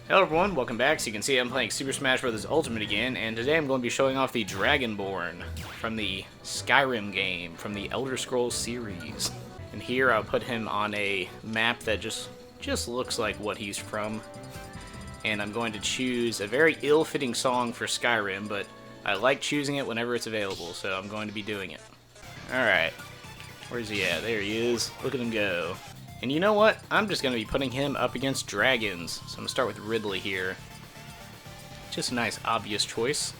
Hello everyone, welcome back. So you can see I'm playing Super Smash Bros. Ultimate again, and today I'm going to be showing off the Dragonborn from the Skyrim game, from the Elder Scrolls series. And here I'll put him on a map that just looks like what he's from. And I'm going to choose a very ill-fitting song for Skyrim, but I like choosing it whenever it's available, so I'm going to be doing it. Alright, where's he at? There he is. Look at him go. And you know what? I'm just going to be putting him up against dragons. So I'm going to start with Ridley here. Just a nice, obvious choice.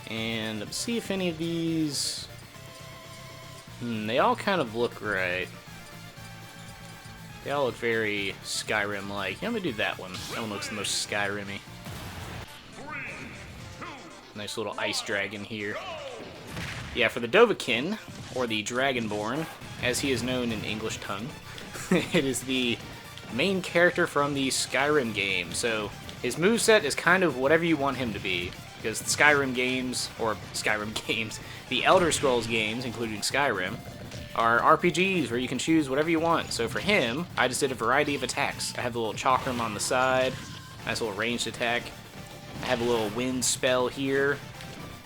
And let's see if any of these... they all kind of look right. They all look very Skyrim-like. Yeah, I'm going to do that one. That one looks the most Skyrim-y. Nice little ice dragon here. Yeah, for the Dovahkiin, or the Dragonborn, as he is known in English tongue, it is the main character from the Skyrim game, so his moveset is kind of whatever you want him to be, because the Skyrim games, the Elder Scrolls games, including Skyrim, are RPGs where you can choose whatever you want. So for him, I just did a variety of attacks. I have the little chakram on the side, nice little ranged attack. I have a little wind spell here.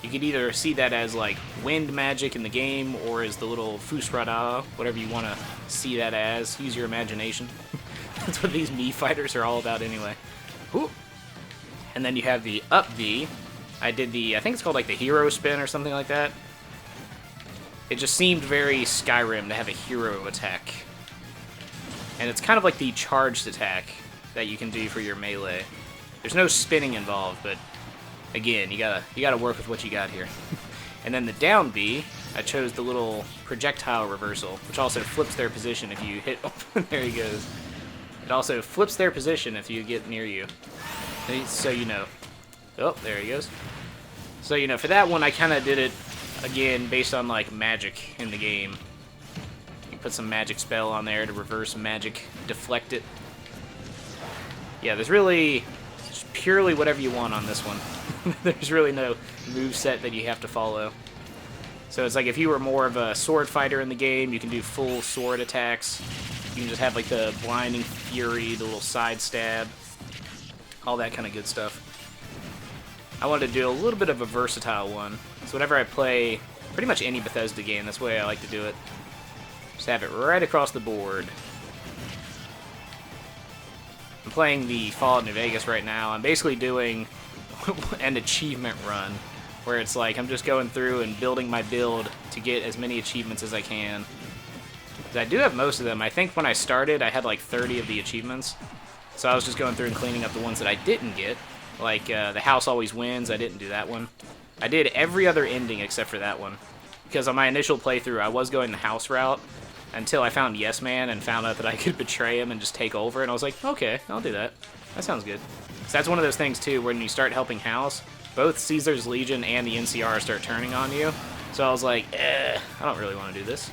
You could either see that as like wind magic in the game, or as the little Fusrada, whatever you want to see that as. Use your imagination. That's what these Mii fighters are all about anyway. Ooh. And then you have the up B. I did the, I think it's called like the hero spin or something like that. It just seemed very Skyrim to have a hero attack. And it's kind of like the charged attack that you can do for your melee. There's no spinning involved, but again, you gotta work with what you got here. And then the down B, I chose the little projectile reversal, which also flips their position if you hit. Oh, there he goes. It also flips their position if you get near you. So you know. Oh, there he goes. So you know, for that one, I kind of did it again based on like magic in the game. You put some magic spell on there to reverse magic, deflect it. Yeah, there's really just purely whatever you want on this one. There's really no moveset that you have to follow. So it's like if you were more of a sword fighter in the game, you can do full sword attacks. You can just have like the blinding fury, the little side stab, all that kind of good stuff. I wanted to do a little bit of a versatile one. So whenever I play pretty much any Bethesda game, that's the way I like to do it. Just have it right across the board. I'm playing the Fallout New Vegas right now. I'm basically doing an achievement run, where it's like I'm just going through and building my build to get as many achievements as I can. I do have most of them. I think when I started, I had like 30 of the achievements. So I was just going through and cleaning up the ones that I didn't get. Like, the house always wins, I didn't do that one. I did every other ending except for that one. Because on my initial playthrough, I was going the house route until I found Yes Man and found out that I could betray him and just take over. And I was like, okay, I'll do that. That sounds good. So that's one of those things, too, when you start helping house, both Caesar's Legion and the NCR start turning on you. So I was like, I don't really want to do this.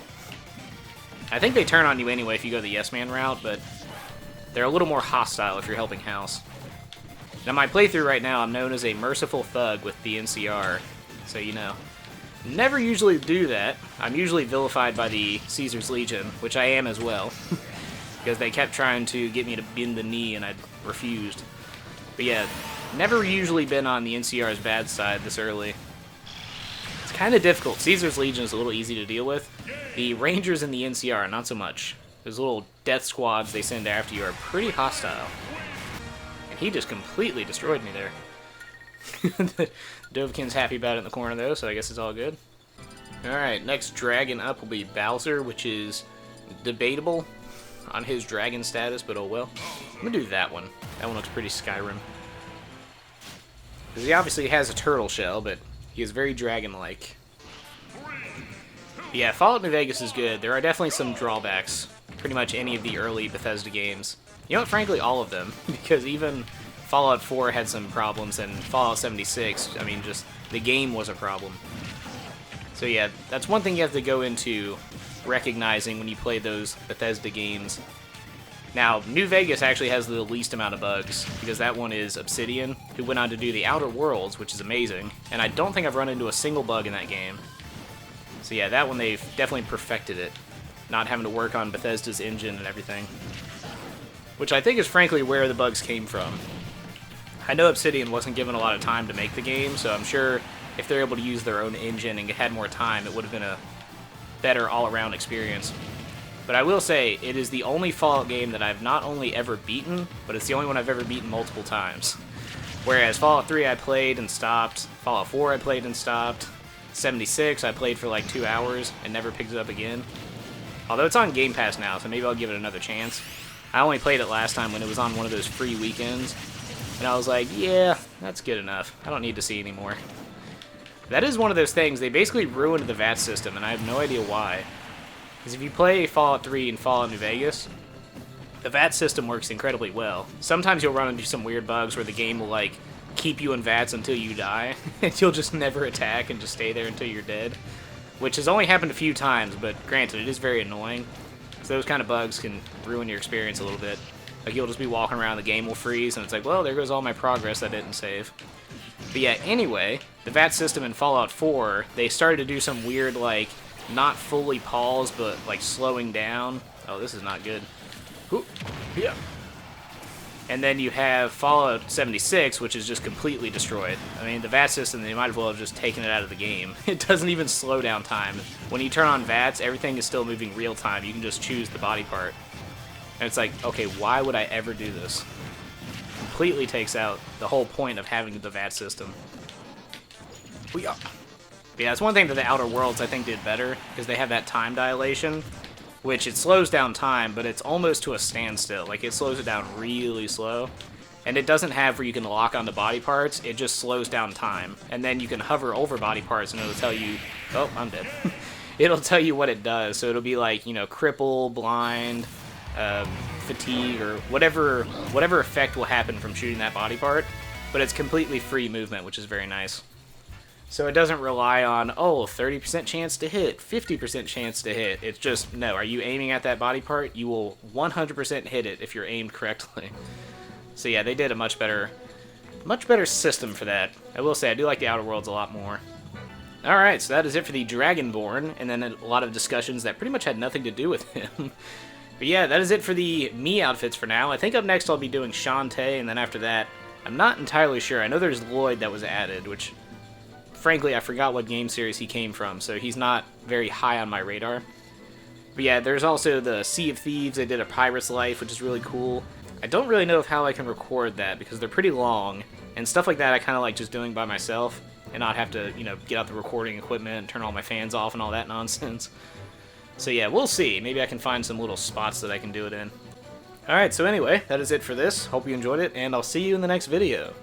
I think they turn on you anyway if you go the Yes Man route, but they're a little more hostile if you're helping house. Now, my playthrough right now, I'm known as a merciful thug with the NCR, so you know. Never usually do that. I'm usually vilified by the Caesar's Legion, which I am as well, because they kept trying to get me to bend the knee and I refused. But yeah, never usually been on the NCR's bad side this early. It's kind of difficult. Caesar's Legion is a little easy to deal with. The Rangers and the NCR, not so much. Those little death squads they send after you are pretty hostile. And he just completely destroyed me there. Dovahkiin's happy about it in the corner though, so I guess it's all good. Alright, next dragon up will be Bowser, which is debatable on his dragon status, but oh well. I'm gonna do that one. That one looks pretty Skyrim. Because he obviously has a turtle shell, but he is very dragon-like. Yeah, Fallout New Vegas is good. There are definitely some drawbacks. Pretty much any of the early Bethesda games. You know what, frankly, all of them. Because even Fallout 4 had some problems, and Fallout 76, I mean, just the game was a problem. So yeah, that's one thing you have to go into recognizing when you play those Bethesda games. Now, New Vegas actually has the least amount of bugs, because that one is Obsidian, who went on to do the Outer Worlds, which is amazing, and I don't think I've run into a single bug in that game. So yeah, that one they've definitely perfected it, not having to work on Bethesda's engine and everything. Which I think is frankly where the bugs came from. I know Obsidian wasn't given a lot of time to make the game, so I'm sure if they're able to use their own engine and had more time, it would have been a better all-around experience. But I will say, it is the only Fallout game that I've not only ever beaten, but it's the only one I've ever beaten multiple times. Whereas Fallout 3 I played and stopped, Fallout 4 I played and stopped, 76 I played for like 2 hours and never picked it up again. Although it's on Game Pass now, so maybe I'll give it another chance. I only played it last time when it was on one of those free weekends, and I was like, yeah, that's good enough. I don't need to see anymore. That is one of those things, they basically ruined the VAT system, and I have no idea why. Because if you play Fallout 3 and Fallout New Vegas, the VAT system works incredibly well. Sometimes you'll run into some weird bugs where the game will, like, keep you in VATs until you die, and you'll just never attack and just stay there until you're dead. Which has only happened a few times, but granted, it is very annoying. So those kind of bugs can ruin your experience a little bit. Like, you'll just be walking around, the game will freeze, and it's like, well, there goes all my progress I didn't save. But yeah, anyway, the VAT system in Fallout 4, they started to do some weird, like, not fully pause, but, like, slowing down. Oh, this is not good. Ooh, yeah. And then you have Fallout 76, which is just completely destroyed. I mean, the VAT system, they might as well have just taken it out of the game. It doesn't even slow down time. When you turn on VATs, everything is still moving real time. You can just choose the body part. And it's like, okay, why would I ever do this? Completely takes out the whole point of having the VAT system. Yeah, that's one thing that the Outer Worlds, I think, did better, because they have that time dilation, which it slows down time, but it's almost to a standstill. Like, it slows it down really slow. And it doesn't have where you can lock onto body parts, it just slows down time. And then you can hover over body parts and it'll tell you, oh, I'm dead. It'll tell you what it does. So it'll be like, you know, cripple, blind, fatigue, or whatever effect will happen from shooting that body part. But it's completely free movement, which is very nice. So it doesn't rely on, oh, 30% chance to hit, 50% chance to hit. It's just, no, are you aiming at that body part? You will 100% hit it if you're aimed correctly. So yeah, they did a much better system for that. I will say, I do like the Outer Worlds a lot more. Alright, so that is it for the Dragonborn, and then a lot of discussions that pretty much had nothing to do with him. But yeah, that is it for the Mii outfits for now. I think up next I'll be doing Shantae, and then after that, I'm not entirely sure. I know there's Lloyd that was added, which, frankly, I forgot what game series he came from, so he's not very high on my radar. But yeah, there's also the Sea of Thieves. They did a Pirate's Life, which is really cool. I don't really know how I can record that, because they're pretty long, and stuff like that I kind of like just doing by myself, and not have to, you know, get out the recording equipment and turn all my fans off and all that nonsense. So yeah, we'll see. Maybe I can find some little spots that I can do it in. Alright, so anyway, that is it for this. Hope you enjoyed it, and I'll see you in the next video.